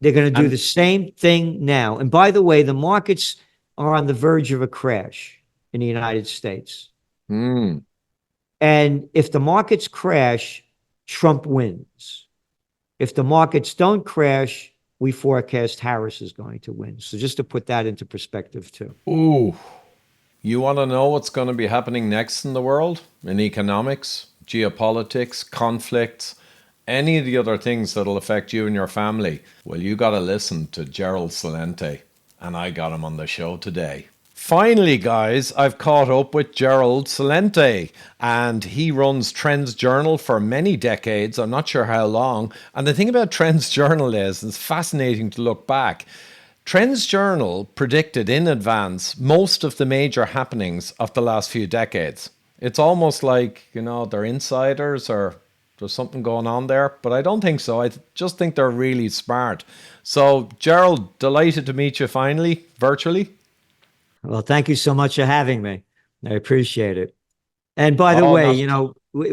They're going to do And the same thing now. And by the way, the markets are on the verge of a crash in the United States. mm, And if the markets crash, Trump wins. If the markets don't crash, we forecast Harris is going to win. So just to put that into perspective, too. ooh, you want to know what's going to be happening next in the world? In economics, geopolitics, conflicts, any of the other things that'll affect you and your family? Well, you got to listen to Gerald Celente, and I got him on the show today. Finally, guys, I've caught up with Gerald Celente, and he runs Trends Journal for many decades. I'm not sure how long. And the thing about Trends Journal is, it's fascinating to look back. Trends Journal predicted in advance most of the major happenings of the last few decades. It's almost like, they're insiders or there's something going on there, but I don't think so. I just think they're really smart. So, Gerald, delighted to meet you finally, virtually. Well, thank you so much for having me. I appreciate it. And by the Oh, way, not at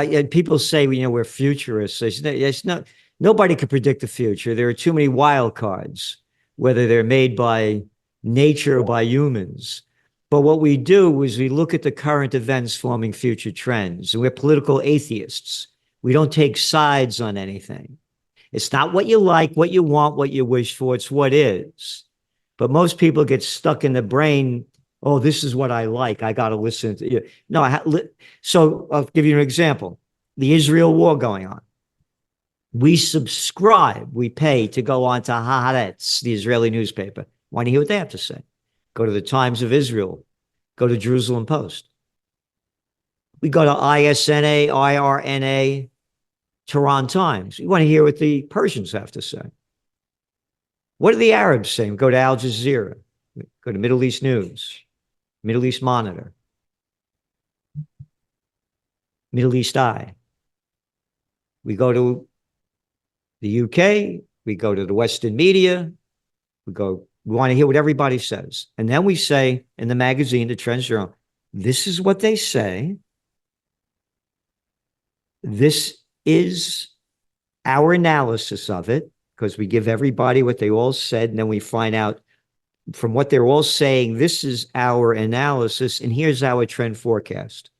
all. people say, we're futurists. It's not, nobody can predict the future. There are too many wild cards, whether they're made by nature or by humans. But what we do is we look at the current events forming future trends. And we're political atheists. We don't take sides on anything. It's not what you like, what you want, what you wish for. It's what is. But most people get stuck in the brain. Oh, this is what I like. I got to listen to you. No, so I'll give you an example. The Israel war going on. We subscribe, we pay to go on to Haaretz, the Israeli newspaper. Want to hear what they have to say? Go to the Times of Israel. Go to Jerusalem Post. We go to ISNA, IRNA, Tehran Times. We want to hear what the Persians have to say. What are the Arabs saying? Go to Al Jazeera. Go to Middle East News, Middle East Monitor, Middle East Eye. We go to the UK. We go to the Western media. We want to hear what everybody says. And then we say in the magazine, the Trends Journal, this is what they say. This is our analysis of it, because we give everybody what they all said, and then we find out from what they're all saying, this is our analysis, and here's our trend forecast.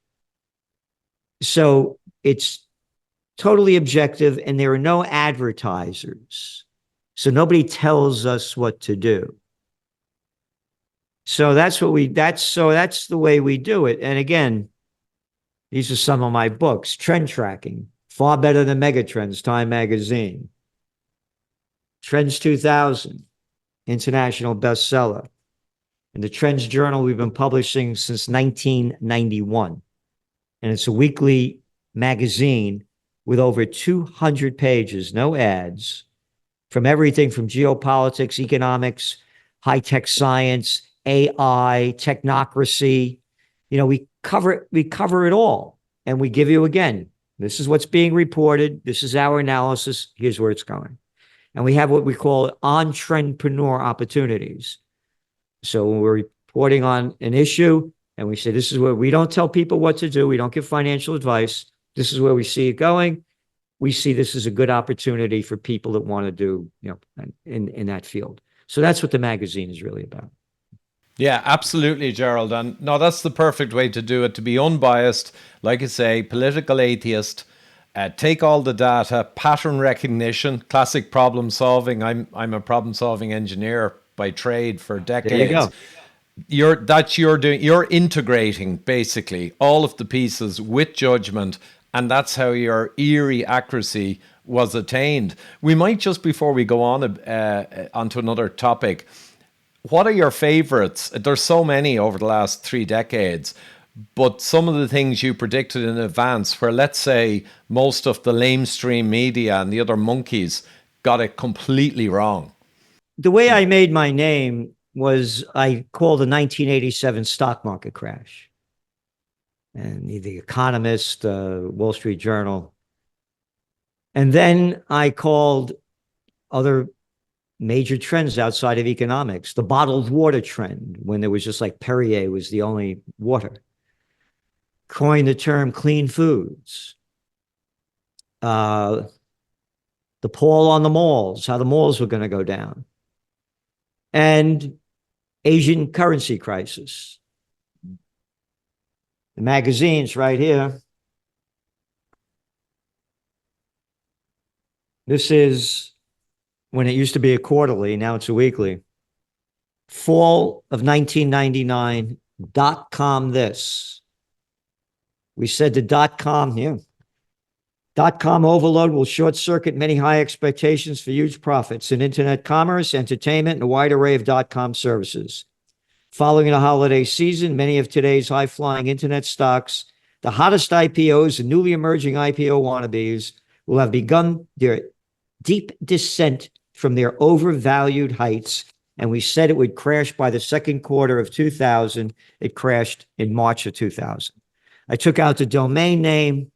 So it's totally objective, and there are no advertisers. So nobody tells us what to do. So that's the way we do it. And again, these are some of my books. Trend tracking, far better than Megatrends, Time Magazine. Trends 2000, international bestseller. In the Trends Journal, we've been publishing since 1991. And it's a weekly magazine with over 200 pages, no ads, from everything from geopolitics, economics, high-tech science, AI, technocracy. We cover it all. And we give you, again, this is what's being reported. This is our analysis. Here's where it's going. And we have what we call entrepreneur opportunities. So when we're reporting on an issue and we say, this is where we don't tell people what to do. We don't give financial advice. This is where we see it going. We see this as a good opportunity for people that want to do, in that field. So that's what the magazine is really about. Yeah, absolutely, Gerald. And no, that's the perfect way to do it, to be unbiased, like I say, political atheist, take all the data, pattern recognition, classic problem solving. I'm a problem solving engineer by trade for There you decades. go. You're integrating basically all of the pieces with judgment, and that's how your eerie accuracy was attained. We might, just before we go on onto another topic, what are your favorites? There's so many over the last 3 decades, but some of the things you predicted in advance, where, let's say, most of the lamestream media and the other monkeys got it completely wrong. The way I made my name was I called the 1987 stock market crash. And The Economist, Wall Street Journal. And then I called other major trends outside of economics, the bottled water trend, when there was just like Perrier was the only water. Coined the term clean foods. the pall on the malls, how the malls were going to go down, and Asian currency crisis. The magazines right here. This is when it used to be a quarterly, now it's a weekly. Fall of 1999, .com this. We said the .com here. .com overload will short circuit many high expectations for huge profits in internet commerce, entertainment, and a wide array of .com services. Following the holiday season, many of today's high-flying internet stocks, the hottest IPOs and newly emerging IPO wannabes, will have begun their deep descent from their overvalued heights. And we said it would crash by the second quarter of 2000. It crashed in March of 2000. I took out the domain name,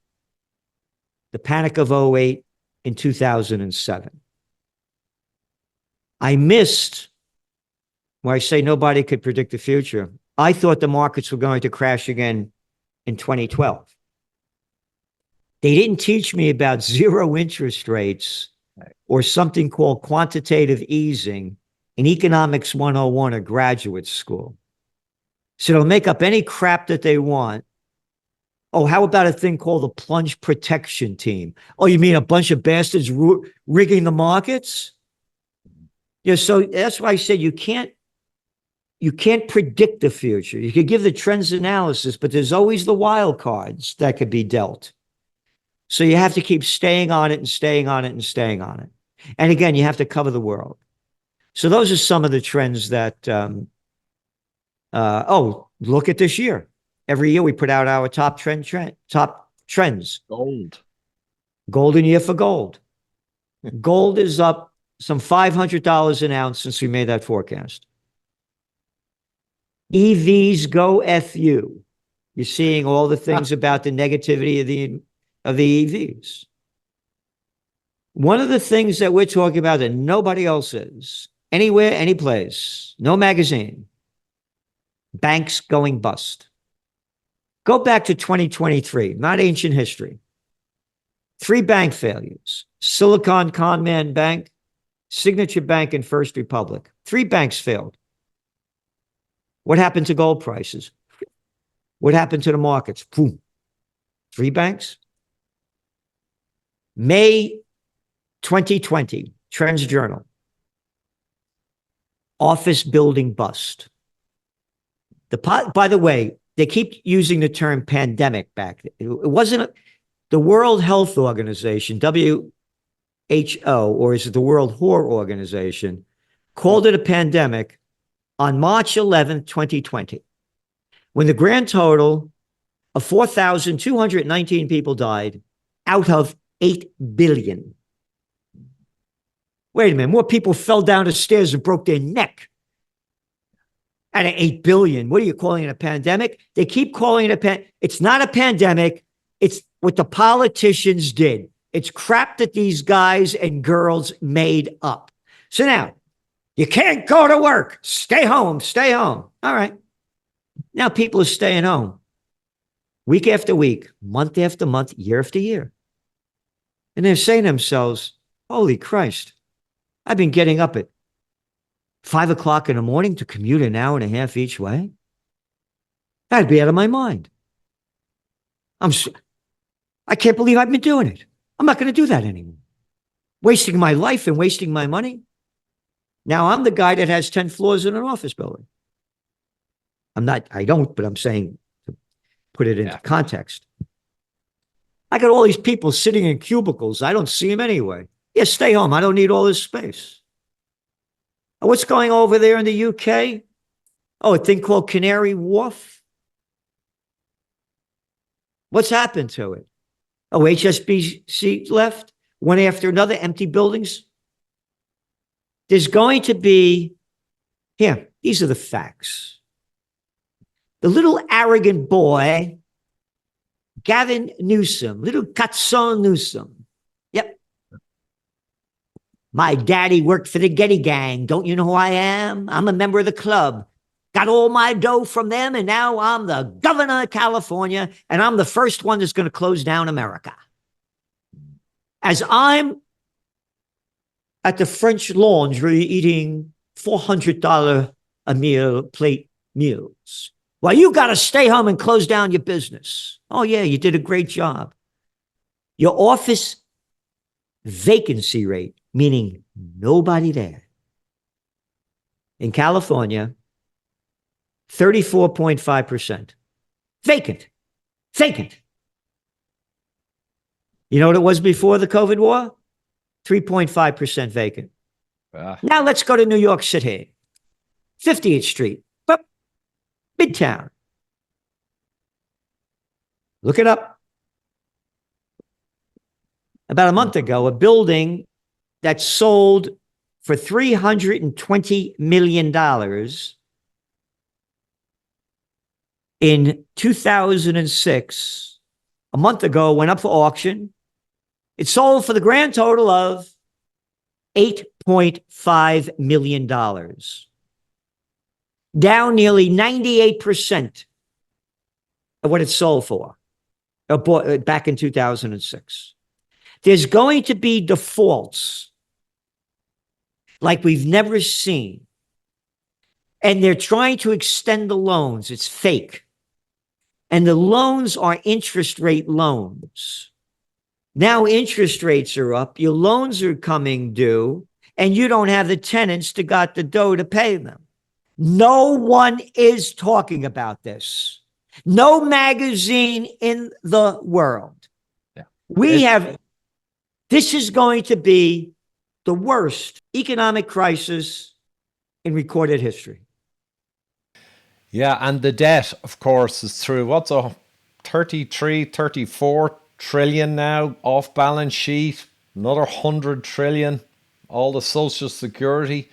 the panic of 08 in 2007. I missed where I say nobody could predict the future. I thought the markets were going to crash again in 2012. They didn't teach me about zero interest rates or something called quantitative easing in Economics 101 or graduate school. So they'll make up any crap that they want. Oh, how about a thing called the plunge protection team? Oh, you mean a bunch of bastards rigging the markets? Yeah, so that's why I said you can't predict the future. You could give the trends analysis, but there's always the wild cards that could be dealt. So you have to keep staying on it and staying on it and staying on it. And again, you have to cover the world. So those are some of the trends that, look at this year. Every year we put out our top trends. Gold. Golden year for gold. Gold is up some $500 an ounce since we made that forecast. EVs go F you. You're seeing all the things about the negativity of the EVs. One of the things that we're talking about that nobody else is, anywhere, any place, no magazine, banks going bust. Go back to 2023, not ancient history. 3 bank failures: Silicon Conman Bank, Signature Bank, and First Republic. 3 banks failed. What happened to gold prices? What happened to the markets? Boom. 3 banks. May 2020, Trends Journal. Office building bust. By the way, they keep using the term pandemic back. It wasn't the World Health Organization, WHO, or is it the World Whore Organization, called it a pandemic on March 11th, 2020, when the grand total of 4,219 people died out of 8 billion. Wait a minute, more people fell down the stairs and broke their neck. Out of 8 billion, what are you calling it, a pandemic? They keep calling it it's not a pandemic. It's what the politicians did. It's crap that these guys and girls made up. So now, you can't go to work. Stay home, stay home. All right. Now people are staying home week after week, month after month, year after year. And they're saying to themselves, holy Christ, I've been getting up at 5 o'clock in the morning to commute an hour and a half each way. I'd be out of my mind. I can't believe I've been doing it. I'm not going to do that anymore. Wasting my life and wasting my money. Now I'm the guy that has 10 floors in an office building. I don't, but I'm saying to put it into context. I got all these people sitting in cubicles. I don't see them anyway. Yeah, stay home. I don't need all this space. What's going over there in the UK? Oh, a thing called Canary Wharf. What's happened to it? Oh, HSBC left, one after another, empty buildings. There's going to be, here, these are the facts. The little arrogant boy, Gavin Newsom, little Katson Newsom. Yep. My daddy worked for the Getty Gang. Don't you know who I am? I'm a member of the club. Got all my dough from them, and now I'm the governor of California, and I'm the first one that's going to close down America. As I'm at the French Laundry eating $400 a meal plate meals. Well, you got to stay home and close down your business. Oh, yeah, you did a great job. Your office vacancy rate, meaning nobody there. In California, 34.5%. Vacant. Vacant. You know what it was before the COVID war? 3.5% vacant. Now let's go to New York City. 50th Street. Midtown. Look it up. About a month ago, a building that sold for $320 million in 2006, a month ago, went up for auction. It sold for the grand total of $8.5 million. Down nearly 98% of what it sold for back in 2006. There's going to be defaults like we've never seen. And they're trying to extend the loans. It's fake. And the loans are interest rate loans. Now interest rates are up, your loans are coming due, and you don't have the tenants to got the dough to pay them. No one is talking about this. No magazine in the world. Yeah. This is going to be the worst economic crisis in recorded history. Yeah, and the debt, of course, is through what's a 33, 34 trillion now off balance sheet, another 100 trillion, all the social security.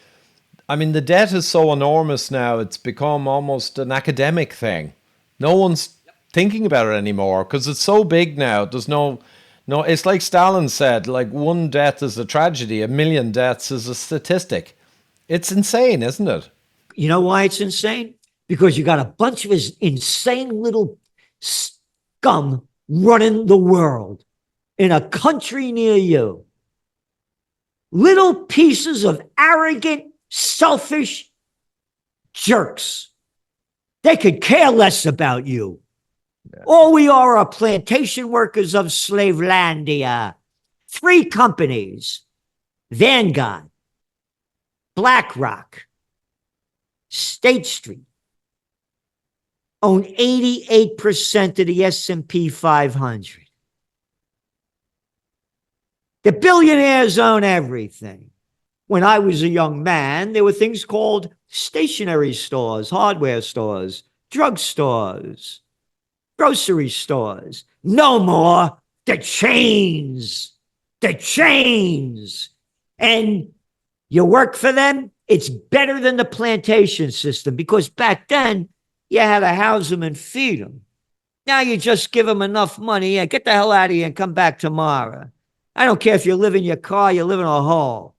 I mean, the debt is so enormous now, it's become almost an academic thing. No one's thinking about it anymore because it's so big now. There's no, it's like Stalin said, like one death is a tragedy, a million deaths is a statistic. It's insane, isn't it? You know why it's insane? Because you got a bunch of insane little scum running the world in a country near you. Little pieces of arrogant, selfish jerks. They could care less about you. Yeah. All we are plantation workers of Slavelandia. 3 companies, Vanguard, BlackRock, State Street, own 88% of the S&P 500. The billionaires own everything. When I was a young man, there were things called stationery stores, hardware stores, drug stores, grocery stores. No more. The chains. The chains. And you work for them, it's better than the plantation system because back then, you had to house them and feed them. Now you just give them enough money. Yeah, get the hell out of here and come back tomorrow. I don't care if you live in your car, you live in a hole.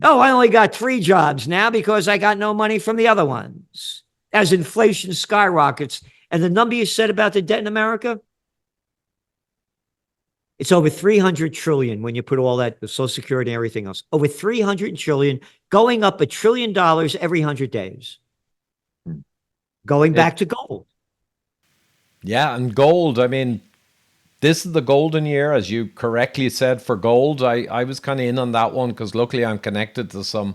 Oh, I only got 3 jobs now because I got no money from the other ones. As inflation skyrockets. And the number you said about the debt in America? It's over 300 trillion when you put all that, the Social Security and everything else. Over 300 trillion, going up $1 trillion every 100 days. Going back to gold. Yeah, and gold, I mean, this is the golden year, as you correctly said, for gold. I was kind of in on that one because luckily I'm connected to some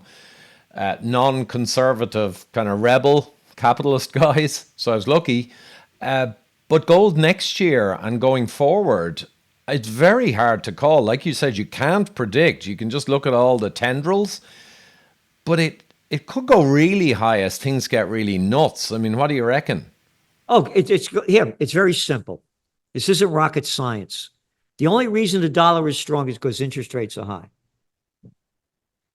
non-conservative kind of rebel capitalist guys. So I was lucky. But gold next year and going forward, it's very hard to call. Like you said, you can't predict. You can just look at all the tendrils. But it could go really high as things get really nuts. I mean, what do you reckon? Oh, it's very simple. This isn't rocket science. The only reason the dollar is strong is because interest rates are high.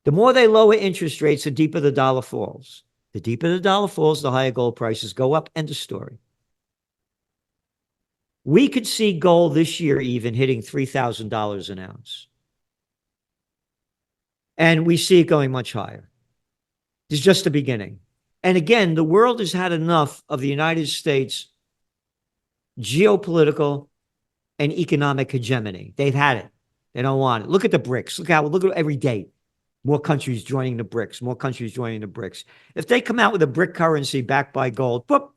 The more they lower interest rates, the deeper the dollar falls. The deeper the dollar falls, the higher gold prices go up. End of story. We could see gold this year even hitting $3,000 an ounce. And we see it going much higher. It's just the beginning. And again, the world has had enough of the United States geopolitical and economic hegemony. They've had it. They don't want it. Look at the BRICS. Look at every day. More countries joining the BRICS. More countries joining the BRICS. If they come out with a BRIC currency backed by gold, boop,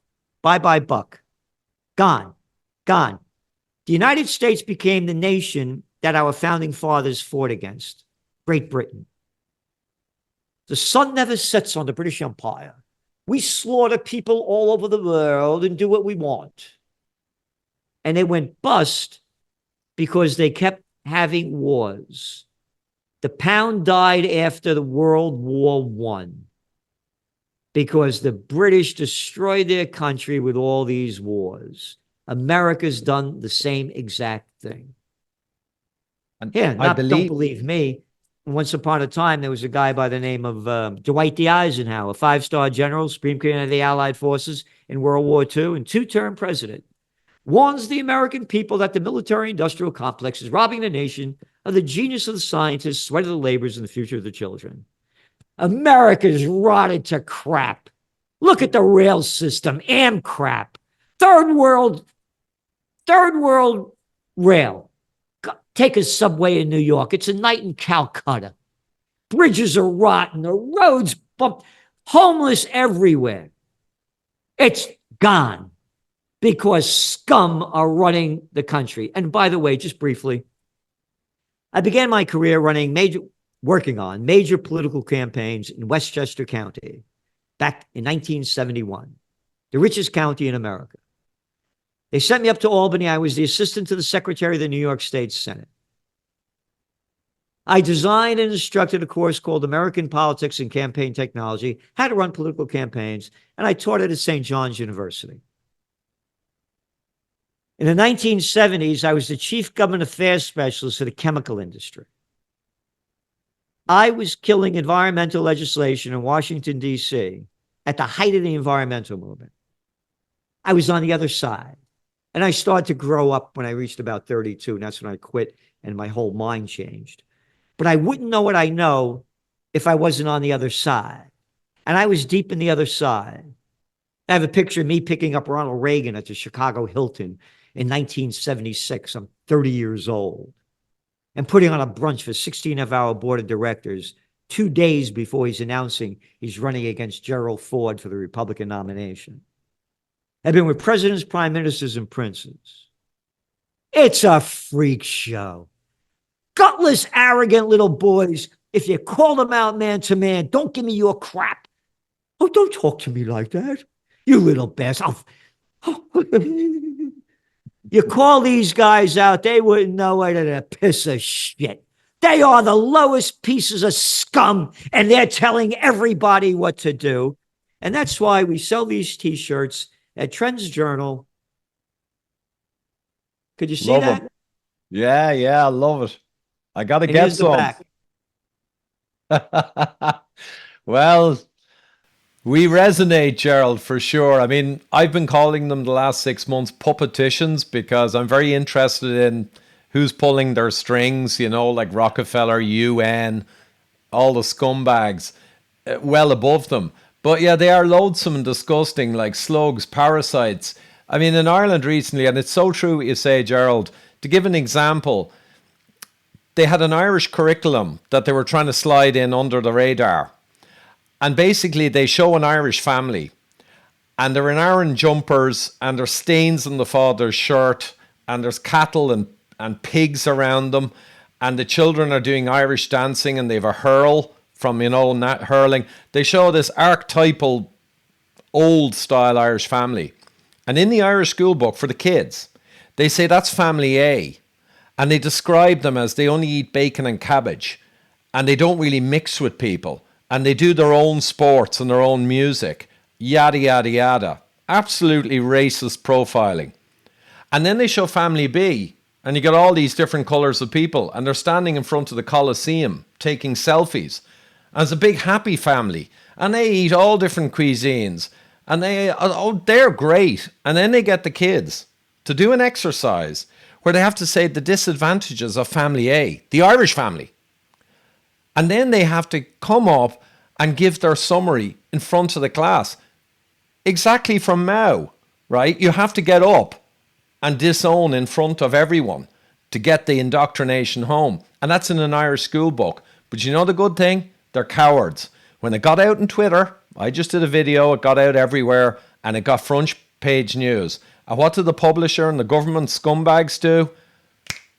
bye-bye buck. Gone. Gone. The United States became the nation that our founding fathers fought against. Great Britain. The sun never sets on the British Empire. We slaughter people all over the world and do what we want. And they went bust because they kept having wars. The pound died after the World War I because the British destroyed their country with all these wars. America's done the same exact thing. And Yeah, don't believe believe me. Once upon a time, there was a guy by the name of Dwight D. Eisenhower, 5-star general, Supreme Commander of the Allied Forces in World War II, and 2-term president, warns the American people that the military-industrial complex is robbing the nation of the genius of the scientists, sweat of the laborers, and the future of the children. America's rotted to crap. Look at the rail system, crap. Third world rail. Take a subway in New York. It's a night in Calcutta. Bridges are rotten. The roads bumped. Homeless everywhere. It's gone because scum are running the country. And by the way, just briefly, I began my career working on major political campaigns in Westchester County back in 1971, the richest county in America. They sent me up to Albany. I was the assistant to the secretary of the New York State Senate. I designed and instructed a course called American Politics and Campaign Technology, how to run political campaigns, and I taught it at St. John's University. In the 1970s, I was the chief government affairs specialist for the chemical industry. I was killing environmental legislation in Washington, D.C. at the height of the environmental movement. I was on the other side. And I started to grow up when I reached about 32, and that's when I quit and my whole mind changed. But I wouldn't know what I know if I wasn't on the other side. And I was deep in the other side. I have a picture of me picking up Ronald Reagan at the Chicago Hilton in 1976. I'm 30 years old. And putting on a brunch for 16-hour board of directors 2 days before he's announcing he's running against Gerald Ford for the Republican nomination. I've been with presidents, prime ministers, and princes. It's a freak show. Gutless, arrogant little boys. If you call them out man to man, don't give me your crap. Oh, don't talk to me like that. You little bastard. You call these guys out, they wouldn't know what a piece of shit. They are the lowest pieces of scum, and they're telling everybody what to do. And that's why we sell these T-shirts at Trends Journal. Could you see love that? it. Yeah, I love it. I got to And get here's the some. back. Well, we resonate, Gerald, for sure. I mean, I've been calling them the last 6 months puppeticians because I'm very interested in who's pulling their strings, like Rockefeller, UN, all the scumbags well above them. But yeah, they are loathsome and disgusting, like slugs, parasites. I mean, in Ireland recently, and it's so true what you say, Gerald, to give an example, they had an Irish curriculum that they were trying to slide in under the radar. And basically, they show an Irish family, and they're in Iron jumpers, and there's stains on the father's shirt, and there's cattle and pigs around them, and the children are doing Irish dancing, and they have a hurl from, hurling. They show this archetypal, old-style Irish family. And in the Irish school book for the kids, they say that's family A. And they describe them as they only eat bacon and cabbage. And they don't really mix with people. And they do their own sports and their own music. Yada, yada, yada. Absolutely racist profiling. And then they show family B. And you get all these different colours of people. And they're standing in front of the Colosseum taking selfies. And it's a big happy family. And they eat all different cuisines. And they're great. And then they get the kids to do an exercise where they have to say the disadvantages of family A, the Irish family. And then they have to come up and give their summary in front of the class. Exactly from Mao, right? You have to get up and disown in front of everyone to get the indoctrination home. And that's in an Irish school book. But you know the good thing? They're cowards. When it got out on Twitter, I just did a video, it got out everywhere, and it got front page news. And what did the publisher and the government scumbags do?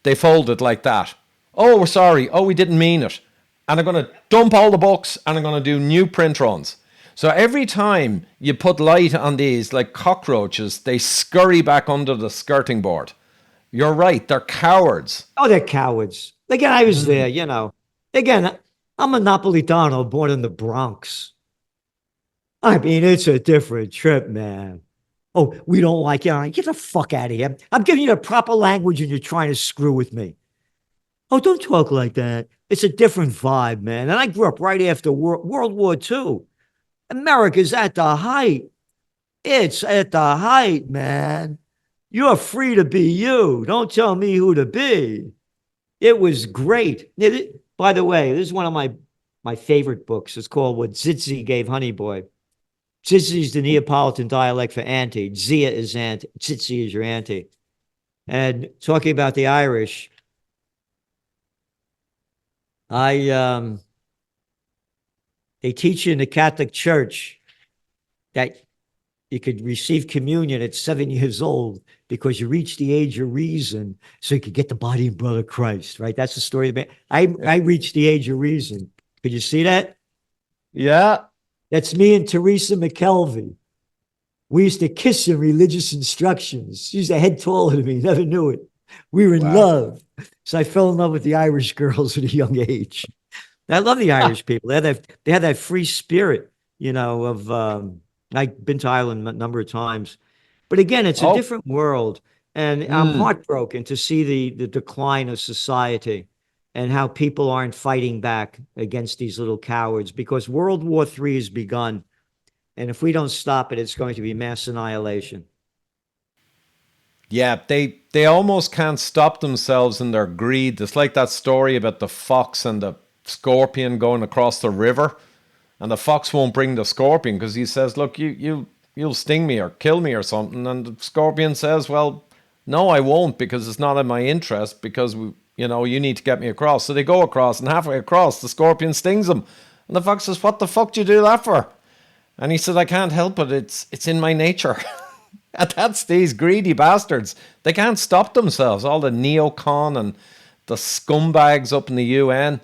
They folded like that. Oh, we're sorry. Oh, we didn't mean it. And I'm going to dump all the books and I'm going to do new print runs. So every time you put light on these, like cockroaches, they scurry back under the skirting board. You're right. They're cowards. Oh, they're cowards. Again, I was there, you know. Again, I'm a Napolitano born in the Bronx. I mean, it's a different trip, man. Oh, we don't like you. Get the fuck out of here. I'm giving you the proper language and you're trying to screw with me. Oh, don't talk like that. It's a different vibe, man. And I grew up right after World War II. America's at the height. It's at the height, man. You're free to be you. Don't tell me who to be. It was great. By the way, this is one of my favorite books. It's called What Zitzi Gave Honey Boy. Zitzi is the Neapolitan dialect for auntie. Zia is auntie. Zitzi is your auntie. And talking about the Irish, they teach you in the Catholic Church that you could receive communion at 7 years old because you reached the age of reason so you could get the body and blood of Christ, right? That's the story of it. I reached the age of reason. Could you see that? Yeah. That's me and Teresa McKelvey. We used to kiss in religious instructions. She's a head taller than me, never knew it. We were in love. So I fell in love with the Irish girls at a young age. I love the Irish people. They have that free spirit, you know, of I've been to Ireland a number of times. But again, it's a different world. And I'm heartbroken to see the decline of society and how people aren't fighting back against these little cowards, because World War III has begun. And if we don't stop it, it's going to be mass annihilation. Yeah, they almost can't stop themselves in their greed. It's like that story about the fox and the scorpion going across the river, and the fox won't bring the scorpion because he says, "Look, you'll sting me or kill me or something." And the scorpion says, "Well, no, I won't, because it's not in my interest, because you need to get me across." So they go across, and halfway across, the scorpion stings him, and the fox says, "What the fuck do you do that for?" And he said, "I can't help it. It's in my nature." And that's these greedy bastards. They can't stop themselves. All the neocon and the scumbags up in the UN,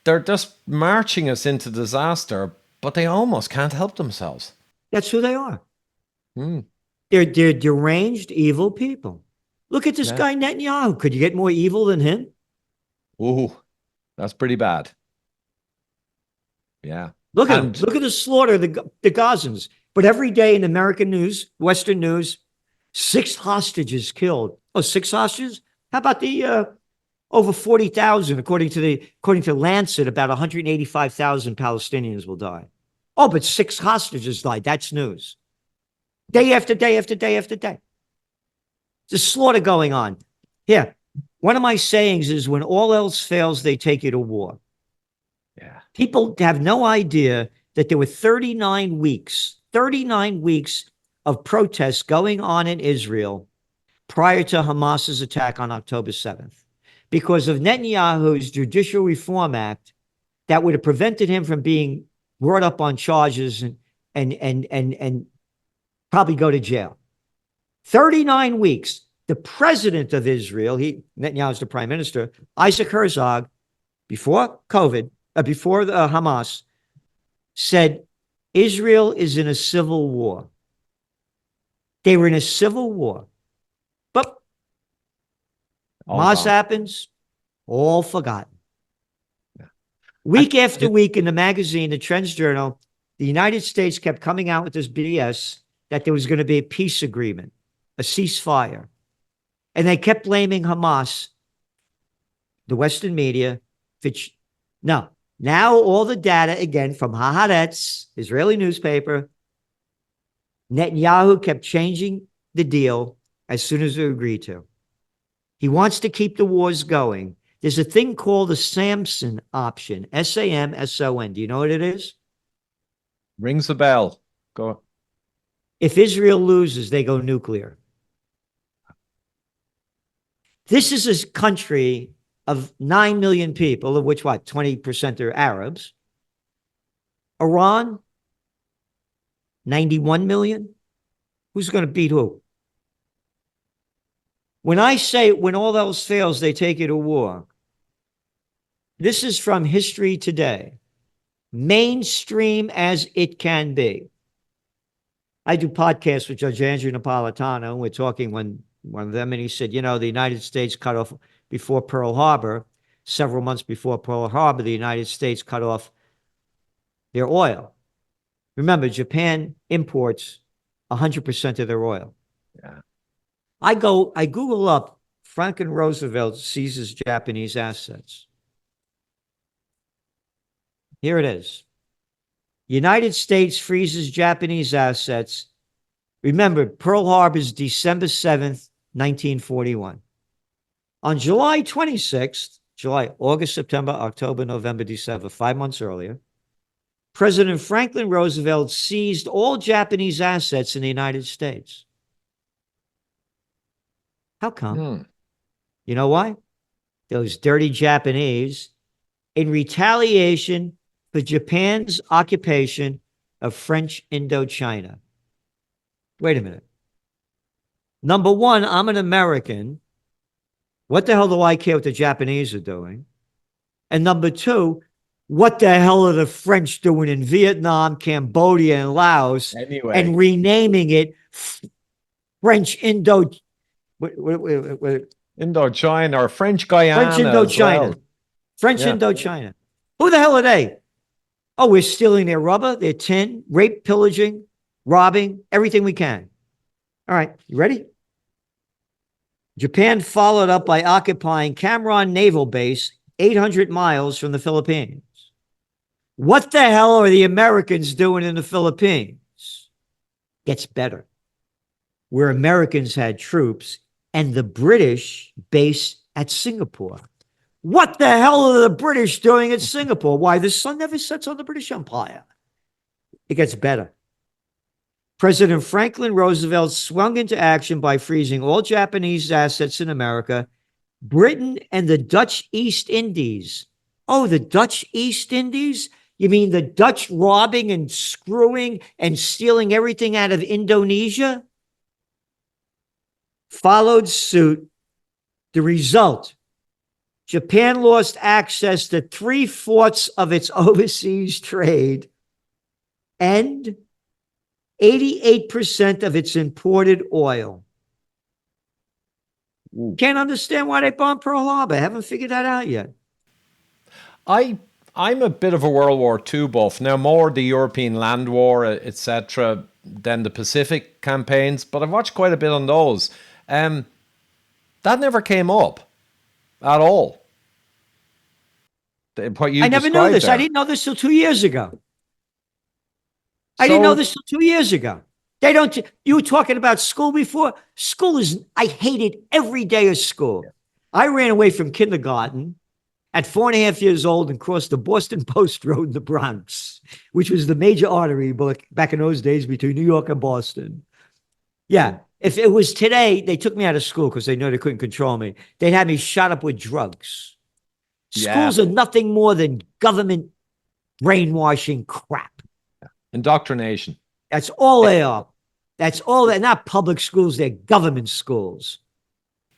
they're just marching us into disaster, but they almost can't help themselves. That's who they are. They're deranged, evil people. Look at this guy Netanyahu. Could you get more evil than him? Ooh, that's pretty bad. Yeah. Look at him. Look at the slaughter of the Gazans. But every day in American news, Western news, 6 hostages killed. Oh, 6 hostages? How about the over 40,000, according to Lancet, about 185,000 Palestinians will die. Oh, but 6 hostages died. That's news. Day after day after day after day. There's slaughter going on. Here, one of my sayings is, when all else fails, they take you to war. Yeah. People have no idea that there were 39 weeks of protests going on in Israel prior to Hamas's attack on October 7th, because of Netanyahu's Judicial Reform Act that would have prevented him from being brought up on charges and probably go to jail. 39 weeks. The president of Israel, Netanyahu's the prime minister, Isaac Herzog, before COVID, before the Hamas, said Israel is in a civil war. They were in a civil war. But Hamas happens, all forgotten. Yeah. Week after week in the magazine, the Trends Journal, the United States kept coming out with this BS that there was going to be a peace agreement, a ceasefire. And they kept blaming Hamas, the Western media. No. Now all the data, again, from Haaretz, Israeli newspaper, Netanyahu kept changing the deal as soon as they agreed to. He wants to keep the wars going. There's a thing called the Samson option, Samson. Do you know what it is? Rings a bell. Go. If Israel loses, they go nuclear. This is a country of 9 million people, of which, what, 20% are Arabs. Iran, 91 million. Who's going to beat who? When I say when all else fails, they take you to war, this is from History Today, mainstream as it can be. I do podcasts with Judge Andrew Napolitano, and we're talking when one of them, and he said, you know, the United States cut off before Pearl Harbor, several months before Pearl Harbor, the United States cut off their oil. Remember, Japan imports 100% of their oil. Yeah. I Google up Franklin Roosevelt seizes Japanese assets. Here it is. United States freezes Japanese assets. Remember, Pearl Harbor is December 7th, 1941. On July 26th, August, September, October, November, December, 5 months earlier, President Franklin Roosevelt seized all Japanese assets in the United States. How come? You know why? Those dirty Japanese, in retaliation for Japan's occupation of French Indochina. Wait a minute. Number one, I'm an American. What the hell do I care what the Japanese are doing? And number two, what the hell are the French doing in Vietnam, Cambodia, and Laos, Anyway, and renaming it French Indochina or French Guyana French Indochina. as well. French Indochina. Who the hell are they? Oh, we're stealing their rubber, their tin, rape, pillaging, robbing, everything we can. All right, you ready? Japan followed up by occupying Cameron Naval Base, 800 miles from the Philippines. What the hell are the Americans doing in the Philippines? Gets better. Where Americans had troops and the British base at Singapore. What the hell are the British doing at Singapore? Why, the sun never sets on the British Empire. It gets better. President Franklin Roosevelt swung into action by freezing all Japanese assets in America, Britain, and the Dutch East Indies. Oh, the Dutch East Indies? You mean the Dutch robbing and screwing and stealing everything out of Indonesia? Followed suit. The result, Japan lost access to 3/4 of its overseas trade and 88% of its imported oil. Can't understand why they bombed Pearl Harbor. Haven't figured that out yet. I'm a bit of a World War II buff. Now, more the European land war, etc., than the Pacific campaigns, but I've watched quite a bit on those. That never came up at all. What you I never knew this. there. I didn't know this till 2 years ago. I So- didn't know this till 2 years ago. They don't, you were talking about school before. School is, I hated every day of school. I ran away from kindergarten at 4.5 years old and crossed the Boston Post Road in the Bronx, which was the major artery back in those days between New York and Boston. Yeah. If it was today, they took me out of school because they knew they couldn't control me. They'd have me shot up with drugs. Schools are nothing more than government brainwashing crap. Indoctrination. That's all they are. That's all. They're not public schools. They're government schools.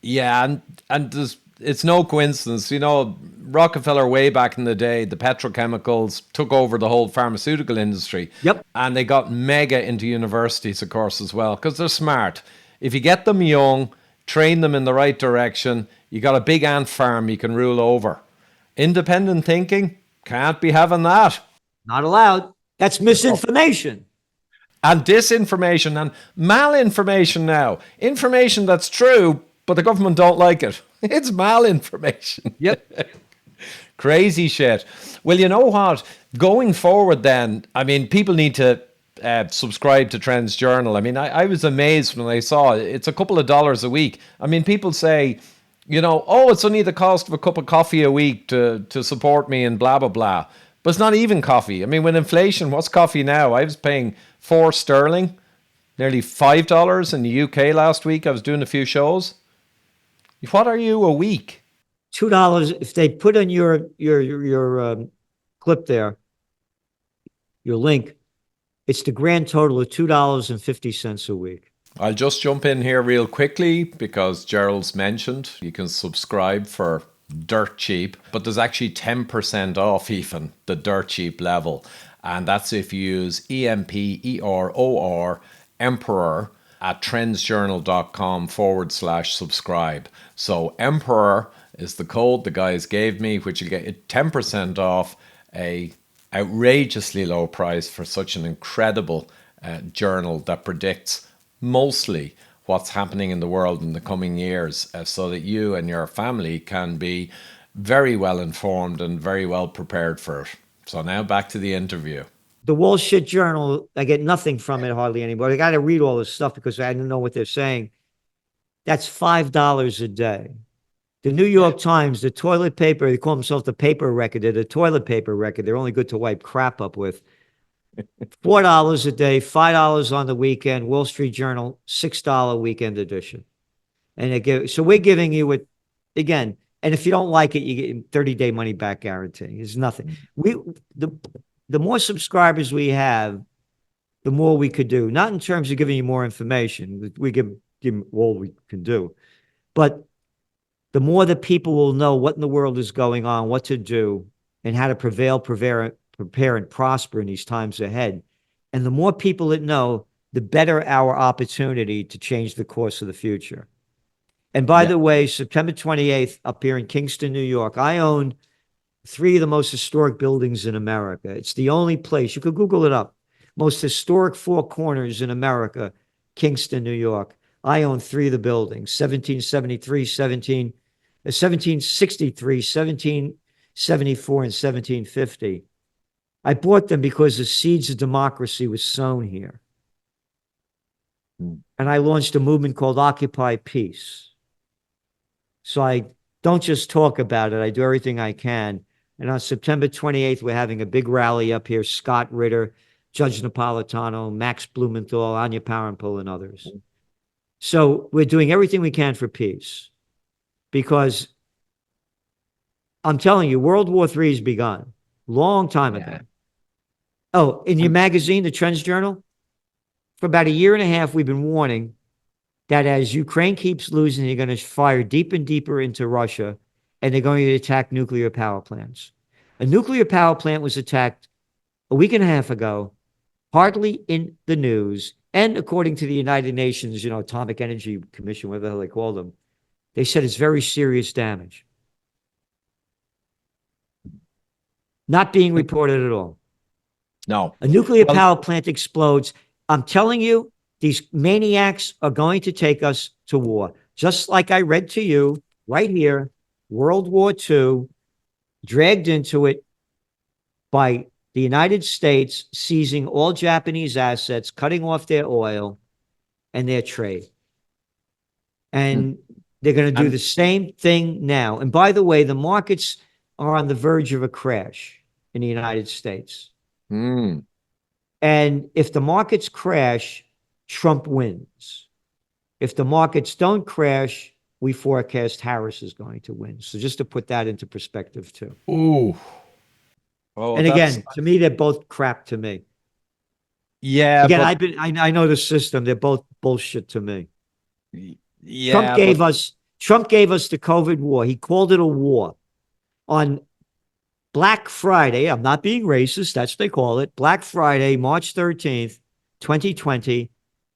Yeah, and it's no coincidence. You know, Rockefeller way back in the day, the petrochemicals took over the whole pharmaceutical industry. Yep. And they got mega into universities, of course, as well, because they're smart. If you get them young, train them in the right direction, you got a big ant farm you can rule over. Independent thinking, can't be having that. Not allowed. That's misinformation. And disinformation and malinformation now. Information that's true, but the government don't like it. It's malinformation. Yep. Crazy shit. Well, you know what? Going forward then, I mean, people need to subscribe to Trends Journal. I mean, I was amazed when I saw it. It's a couple of dollars a week. I mean, people say, you know, oh, it's only the cost of a cup of coffee a week to support me and blah, blah, blah. But it's not even coffee. I mean, with inflation, what's coffee now? I was paying £4, nearly $5 in the UK last week. I was doing a few shows. What are you a week? $2 if they put on your clip there, your link. It's the grand total of $2.50 a week. I'll just jump in here real quickly because Gerald's mentioned you can subscribe for dirt cheap, but there's actually 10% off even the dirt cheap level. And that's if you use EMPEROR Emperor at trendsjournal.com/subscribe. So Emperor is the code the guys gave me, which will get you 10% off a outrageously low price for such an incredible journal that predicts mostly what's happening in the world in the coming years, so that you and your family can be very well informed and very well prepared for it. So now back to the interview. The Wall Street Journal, I get nothing from it hardly anymore. I got to read all this stuff because I didn't know what they're saying. That's $5 a day. The New York Times, the toilet paper, they call themselves the paper record. They're the toilet paper record. They're only good to wipe crap up with. $4 a day, $5 on the weekend. Wall Street Journal, $6 weekend edition. And so we're giving you it again. And if you don't like it, you get 30-day money back guarantee. It's nothing. The more subscribers we have, the more we could do. Not in terms of giving you more information. We give all we can do. But the more that people will know what in the world is going on, what to do, and how to prepare, and prosper in these times ahead. And the more people that know, the better our opportunity to change the course of the future. And by the way, September 28th, up here in Kingston, New York, I own 3 of the most historic buildings in America. It's the only place, you could Google it up, most historic 4 corners in America, Kingston, New York. I own 3 of the buildings, 1763, 1763, 1774, and 1750. I bought them because the seeds of democracy was sown here. And I launched a movement called Occupy Peace. So I don't just talk about it, I do everything I can. And on September 28th, we're having a big rally up here. Scott Ritter, Judge Napolitano, Max Blumenthal, Anya Parampil, and others. So we're doing everything we can for peace. Because I'm telling you, World War III has begun. Long time ago. Oh, in your magazine, the Trends Journal, for about 1.5 years, we've been warning that as Ukraine keeps losing, they're going to fire deep and deeper into Russia, and they're going to attack nuclear power plants. A nuclear power plant was attacked 1.5 weeks ago, hardly in the news, and according to the United Nations, Atomic Energy Commission, whatever the hell they call them, they said it's very serious damage. Not being reported at all. No. A nuclear power plant explodes. I'm telling you, these maniacs are going to take us to war. Just like I read to you right here, World War II, dragged into it by the United States seizing all Japanese assets, cutting off their oil and their trade. And they're going to do the same thing now. And by the way, the markets are on the verge of a crash in the United States. And if the markets crash, Trump wins. If the markets don't crash, we forecast Harris is going to win. So just to put that into perspective too. Ooh. Oh, and again, to me, they're both crap to me. Yeah. Again, I know the system. They're both bullshit to me. Yeah. Trump gave us the COVID war. He called it a war. On Black Friday, I'm not being racist, that's what they call it. Black Friday, March 13th, 2020,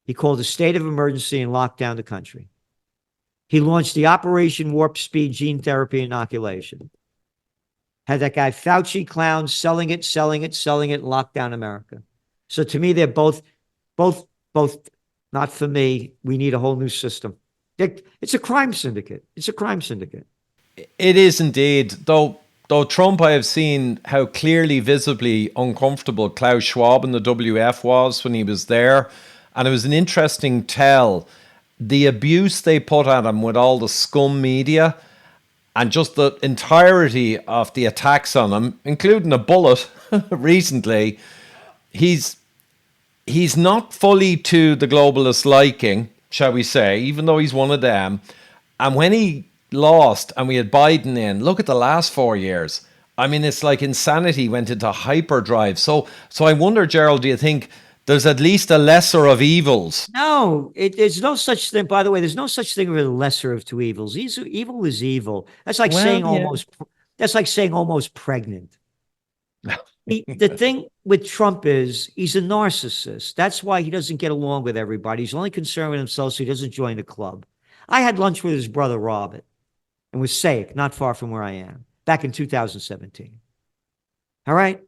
he called a state of emergency and locked down the country. He launched the Operation Warp Speed gene therapy inoculation. Had that guy Fauci clown selling it, and locked down America. So to me, they're both not for me. We need a whole new system. It's a crime syndicate. It is indeed, though Trump, I have seen how clearly, visibly uncomfortable Klaus Schwab and the WF was when he was there. And it was an interesting tell. The abuse they put at him with all the scum media and just the entirety of the attacks on him, including a bullet recently. He's not fully to the globalist liking, shall we say, even though he's one of them. And when he lost and we had Biden in, look at the last 4 years. I mean, it's like insanity went into hyperdrive. So I wonder, Gerald, do you think there's at least a lesser of evils? No, there's no such thing. By the way, there's no such thing as a lesser of two evils. Evil is evil. That's like Well, saying yeah. almost. That's like saying almost pregnant. The thing with Trump is he's a narcissist. That's why he doesn't get along with everybody. He's only concerned with himself, so he doesn't join the club. I had lunch with his brother Robert and was Passaic, not far from where I am, back in 2017. All right.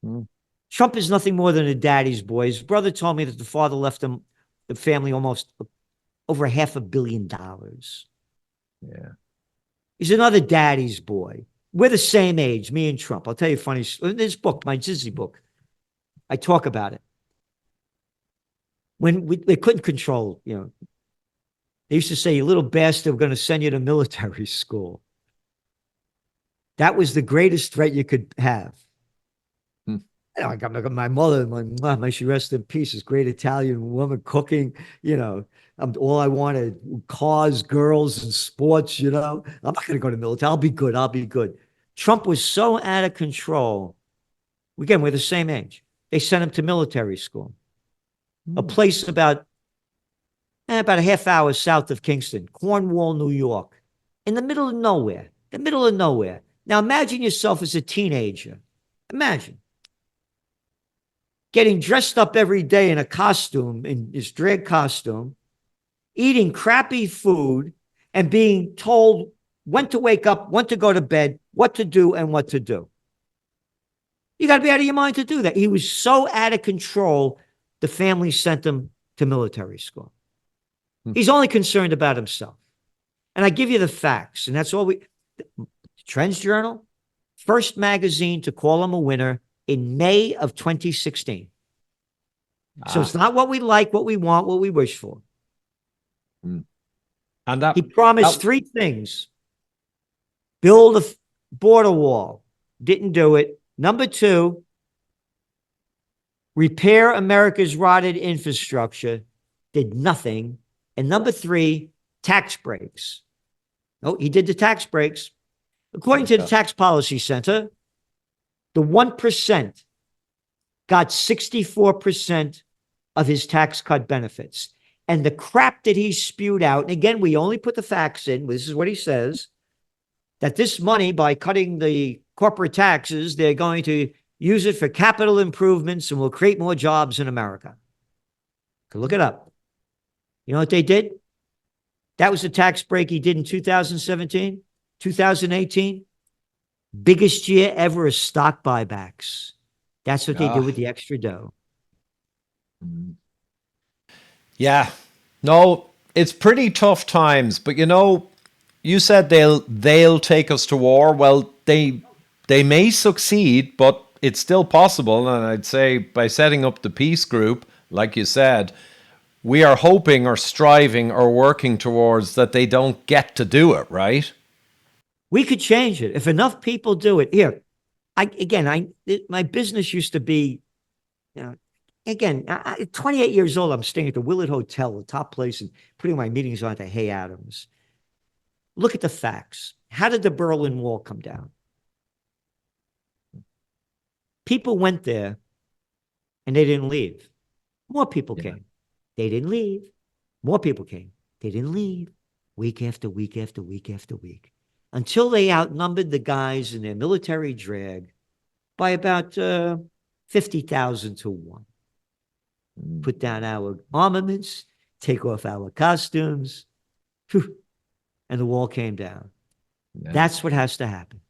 Mm, Trump is nothing more than a daddy's boy. His brother told me that the father left him, the family, almost over $500 million. yeah. He's another daddy's boy. We're the same age, me and Trump. I'll tell you a funny. In this book, my Disney book, I talk about it. When they couldn't control, they used to say, "You little bastard, we're going to send you to military school." That was the greatest threat you could have. Hmm. I got my mother, may she rest in peace, this great Italian woman cooking, all I wanted, cars, girls, and sports, I'm not going to go to the military. I'll be good. I'll be good. Trump was so out of control. Again, we're the same age. They sent him to military school, a place about a half hour south of Kingston, Cornwall, New York, in the middle of nowhere, Now imagine yourself as a teenager. Imagine getting dressed up every day in a costume, in his drag costume, eating crappy food, and being told when to wake up, when to go to bed, what to do, and what to do. You got to be out of your mind to do that. He was so out of control, the family sent him to military school. He's only concerned about himself. And I give you the facts, and that's all Trends Journal, first magazine to call him a winner in May of 2016. So it's not what we like, what we want, what we wish for. And he promised three things: build a border wall, didn't do it. Number two, repair America's rotted infrastructure, did nothing. And number three, tax breaks. Oh, he did the tax breaks. According to the Tax Policy Center, the 1% got 64% of his tax cut benefits. And the crap that he spewed out, and again, we only put the facts in, this is what he says, that this money, by cutting the corporate taxes, they're going to use it for capital improvements and will create more jobs in America. You can look it up. You know what they did? That was the tax break he did in 2017, 2018. Biggest year ever of stock buybacks. That's what they did with the extra dough. Yeah. No, it's pretty tough times, but you said they'll take us to war. Well, they may succeed, but it's still possible. And I'd say by setting up the peace group, like you said, we are hoping or striving or working towards that they don't get to do it, right? We could change it if enough people do it. Here, my business used to be, again, 28 years old. I'm staying at the Willard Hotel, the top place, and putting my meetings on at Hay Adams. Look at the facts. How did the Berlin Wall come down? People went there and they didn't leave. More people came. They didn't leave. More people came. They didn't leave. Week after week after week after week. Until they outnumbered the guys in their military drag by about 50,000 to 1. Put down our armaments, take off our costumes, and the wall came down. Yeah. That's what has to happen.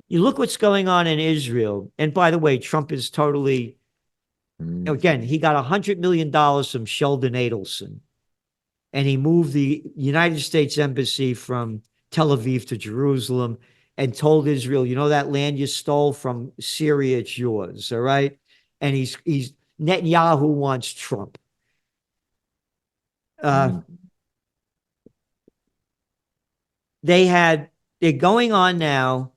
You look what's going on in Israel. And by the way, Trump is totally, again, he got $100 million from Sheldon Adelson. And he moved the United States Embassy from Tel Aviv to Jerusalem and told Israel, that land you stole from Syria, it's yours, all right? And he's Netanyahu wants Trump. They're going on now,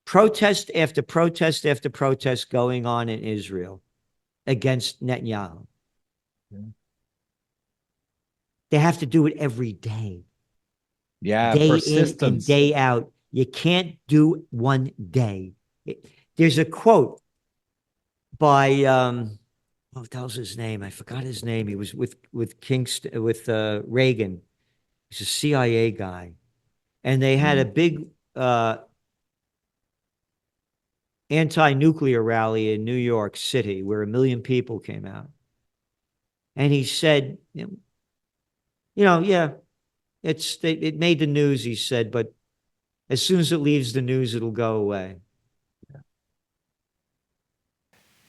protest after protest after protest going on in Israel against Netanyahu. They have to do it every day. Yeah, day in and persistence. day out. You can't do one day. There's a quote by what the hell's his name? I forgot his name. He was with Kingston with Reagan. He's a CIA guy, and they had a Mm. big anti-nuclear rally in New York City where 1 million people came out, and he said, yeah, it made the news. He said, but as soon as it leaves the news, it'll go away.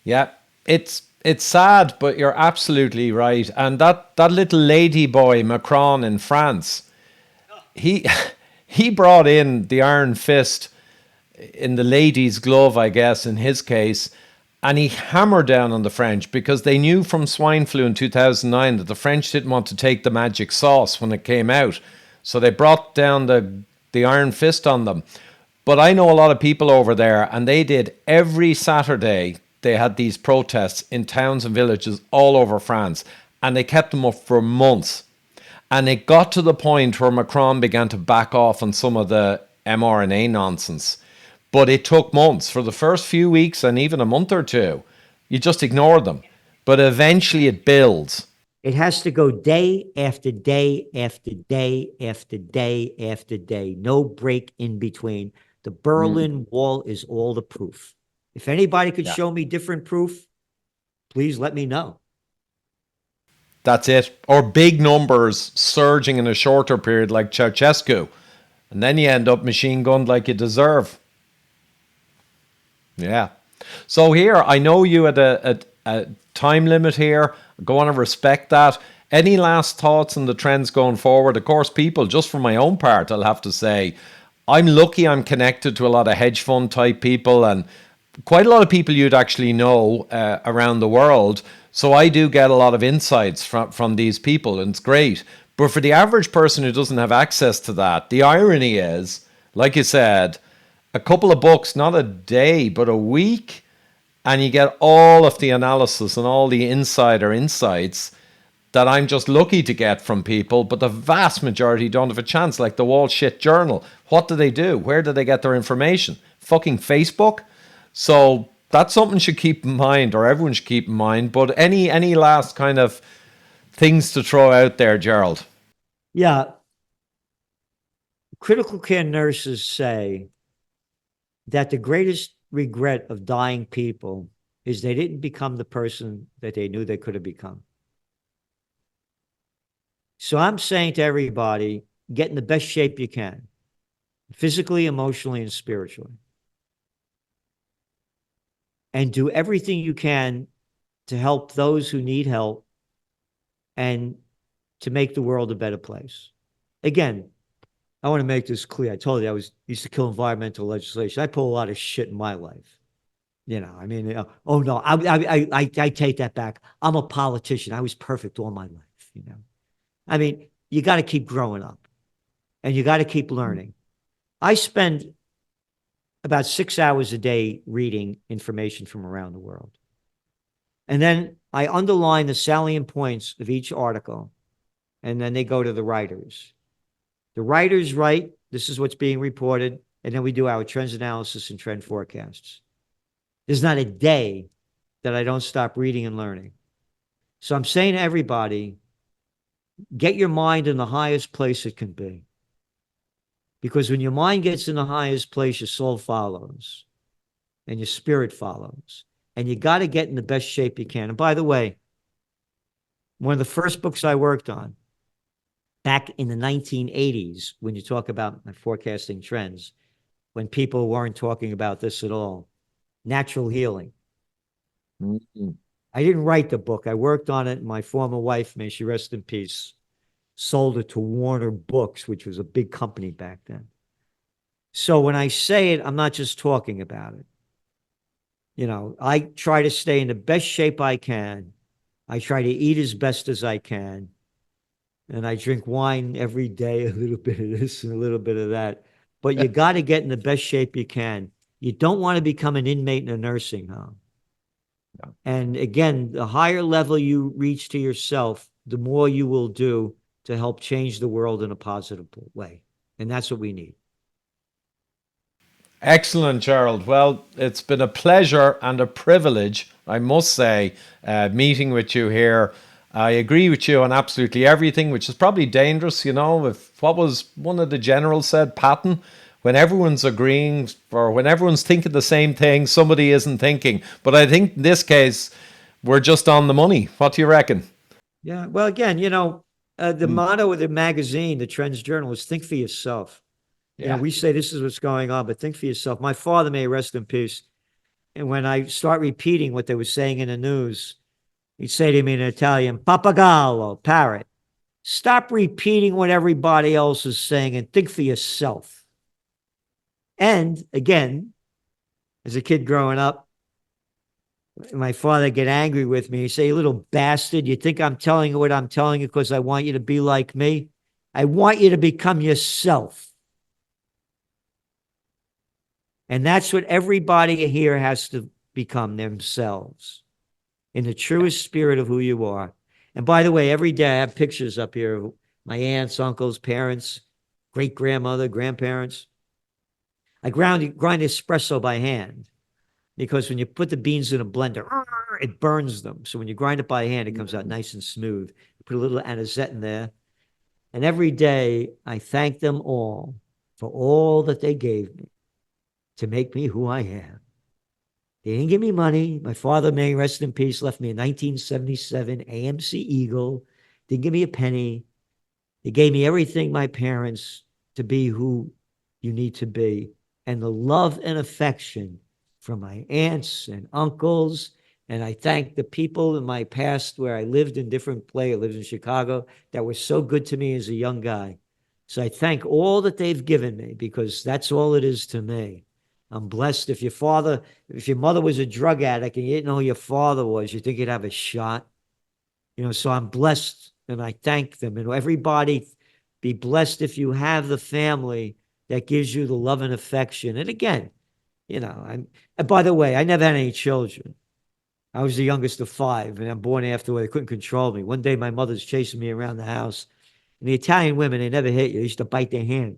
Yeah, it's sad, but you're absolutely right. And that little lady boy Macron in France, he he brought in the iron fist in the lady's glove, I guess, in his case, and he hammered down on the French because they knew from swine flu in 2009 that the French didn't want to take the magic sauce when it came out. So they brought down the iron fist on them. But I know a lot of people over there, and they did every Saturday, they had these protests in towns and villages all over France, and they kept them up for months. And it got to the point where Macron began to back off on some of the mRNA nonsense. But it took months. For the first few weeks and even a month or two, you just ignored them. But eventually it builds. It has to go day after day after day after day after day. No break in between. The Berlin Wall is all the proof. If anybody could Yeah. show me different proof, please let me know. That's it. Or big numbers surging in a shorter period like Ceausescu. And then you end up machine gunned like you deserve. Yeah. So here, I know you had a time limit here. Go on and respect that. Any last thoughts on the trends going forward? Of course, people, just for my own part, I'll have to say, I'm lucky I'm connected to a lot of hedge fund type people and quite a lot of people you'd actually know around the world. So I do get a lot of insights from these people, and it's great. But for the average person who doesn't have access to that, the irony is, like you said, a couple of books, not a day, but a week, and you get all of the analysis and all the insider insights that I'm just lucky to get from people, but the vast majority don't have a chance, like the Wall Shit Journal. What do they do? Where do they get their information? Fucking Facebook? So that's something you should keep in mind, or everyone should keep in mind. But any last kind of things to throw out there, Gerald? Yeah. Critical care nurses say that the greatest regret of dying people is they didn't become the person that they knew they could have become. So I'm saying to everybody, get in the best shape you can, physically, emotionally, and spiritually. And do everything you can to help those who need help and to make the world a better place. Again, I want to make this clear. I told you I used to kill environmental legislation. I pull a lot of shit in my life. I mean, oh no, I take that back. I'm a politician. I was perfect all my life. I mean, you got to keep growing up and you got to keep learning. I spend about 6 hours a day reading information from around the world. And then I underline the salient points of each article. And then they go to the writers. The writers write, this is what's being reported. And then we do our trends analysis and trend forecasts. There's not a day that I don't stop reading and learning. So I'm saying to everybody, get your mind in the highest place it can be. Because when your mind gets in the highest place, your soul follows and your spirit follows. And you got to get in the best shape you can. And by the way, one of the first books I worked on back in the 1980s, when you talk about forecasting trends, when people weren't talking about this at all, natural healing. Mm-hmm. I didn't write the book. I worked on it. My former wife, may she rest in peace, sold it to Warner Books, which was a big company back then. So when I say it, I'm not just talking about it. I try to stay in the best shape I can. I try to eat as best as I can. And I drink wine every day, a little bit of this and a little bit of that. But you got to get in the best shape you can. You don't want to become an inmate in a nursing home. Yeah. And again, the higher level you reach to yourself, the more you will do to help change the world in a positive way. And that's what we need. Excellent, Gerald. Well, it's been a pleasure and a privilege, I must say, meeting with you here. I agree with you on absolutely everything, which is probably dangerous. If what was one of the generals said, Patton, when everyone's agreeing or when everyone's thinking the same thing, somebody isn't thinking. But I think in this case, we're just on the money. What do you reckon? Yeah. Well, again, the motto of the magazine, the Trends Journal, is think for yourself. Yeah. We say this is what's going on, but think for yourself. My father, may he rest in peace. And when I start repeating what they were saying in the news, he'd say to me in Italian, Papagallo, parrot, stop repeating what everybody else is saying and think for yourself. And again, as a kid growing up, my father get angry with me. He'd say, you little bastard, you think I'm telling you what I'm telling you because I want you to be like me? I want you to become yourself. And that's what everybody here has to become themselves in the truest spirit of who you are. And by the way, every day I have pictures up here of my aunts, uncles, parents, great grandmother, grandparents. I grind espresso by hand because when you put the beans in a blender, it burns them. So when you grind it by hand, it comes out nice and smooth. You put a little anisette in there. And every day I thank them all for all that they gave me to make me who I am. They didn't give me money. My father, may he rest in peace, left me a 1977 AMC Eagle. Didn't give me a penny. They gave me everything, my parents, to be who you need to be. And the love and affection from my aunts and uncles. And I thank the people in my past where I lived in different places. I lived in Chicago, that were so good to me as a young guy. So I thank all that they've given me because that's all it is to me. I'm blessed. If your mother was a drug addict and you didn't know who your father was, you think you'd have a shot. So I'm blessed and I thank them. And everybody, be blessed if you have the family that gives you the love and affection. And again, and by the way, I never had any children. I was the youngest of 5, and I'm born after where they couldn't control me. One day, my mother's chasing me around the house. And the Italian women, they never hit you. They used to bite their hand.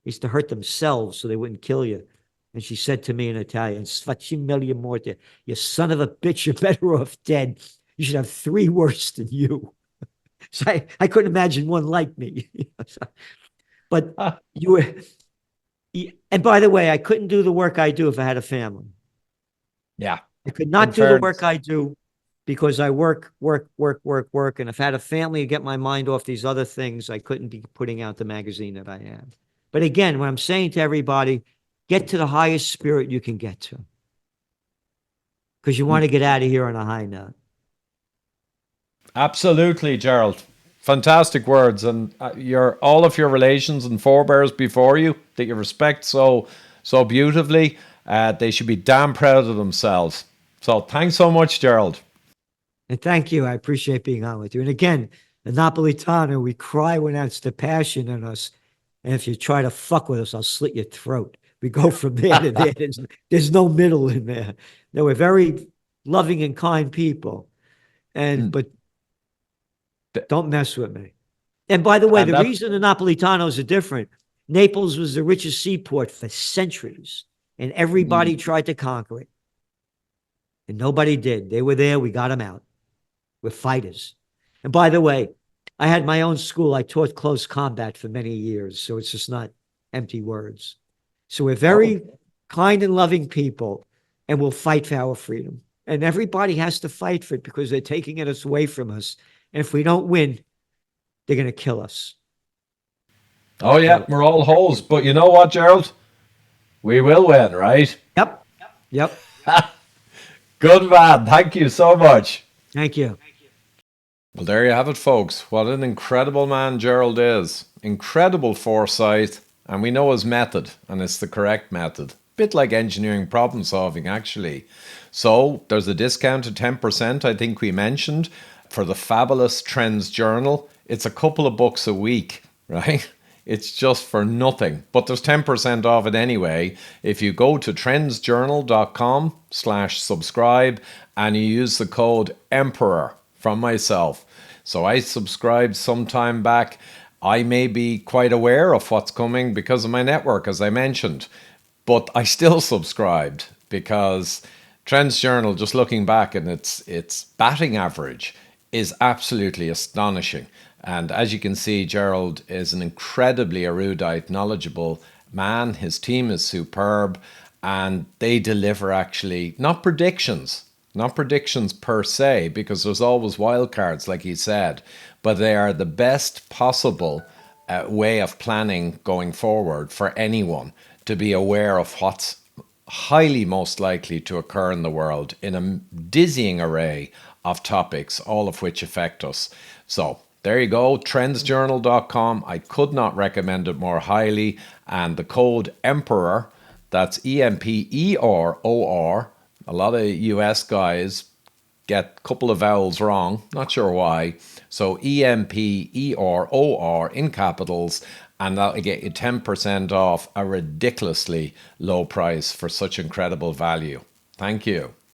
They used to hurt themselves so they wouldn't kill you. And she said to me in Italian, Sfacimeli morte, you son of a bitch, you're better off dead. You should have 3 worse than you. So I couldn't imagine one like me. But and by the way, I couldn't do the work I do if I had a family. Yeah. I could In not do the work fairness. I do because I work. And if I had a family to get my mind off these other things, I couldn't be putting out the magazine that I have. But again, what I'm saying to everybody, get to the highest spirit you can get to. Because you want to get out of here on a high note. Absolutely, Gerald. Fantastic words, and all of your relations and forebears before you that you respect so beautifully. They should be damn proud of themselves. So thanks so much, Gerald. And thank you. I appreciate being on with you. And again, the Napolitano, we cry when that's the passion in us. And if you try to fuck with us, I'll slit your throat. We go from there to there. There's no middle in there. No, we're very loving and kind people. But don't mess with me. And by the way, And the that, reason the Napolitanos are different, Naples was the richest seaport for centuries, and everybody tried to conquer it. And nobody did. They were there. We got them out. We're fighters. And by the way, I had my own school. I taught close combat for many years, so it's just not empty words. So we're very kind and loving people, and we'll fight for our freedom. And everybody has to fight for it because they're taking it away from us. And if we don't win, they're going to kill us. oh yeah, we're all hoes. But you know what, Gerald? We will win, right? Yep. Yep. Good man. Thank you so much. Thank you. Well, there you have it, folks. What an incredible man Gerald is. Incredible foresight, and we know his method, and it's the correct method. Bit like engineering problem solving, actually. So there's a discount of 10%, I think we mentioned, for the fabulous Trends Journal. It's a couple of bucks a week, right? It's just for nothing, but there's 10% off it anyway. If you go to trendsjournal.com/subscribe and you use the code EMPEROR from myself. So I subscribed some time back I may be quite aware of what's coming because of my network, as I mentioned, but I still subscribed because Trends Journal, just looking back, and its batting average is absolutely astonishing. And as you can see, Gerald is an incredibly erudite, knowledgeable man. His team is superb, and they deliver actually not predictions per se, because there's always wild cards, like he said, but they are the best possible way of planning going forward for anyone to be aware of what's highly most likely to occur in the world in a dizzying array of topics, all of which affect us. So there you go, trendsjournal.com. I could not recommend it more highly. And the code EMPEROR, that's EMPEROR. A lot of US guys get a couple of vowels wrong, not sure why. So EMPEROR in capitals, and that'll get you 10% off a ridiculously low price for such incredible value. Thank you.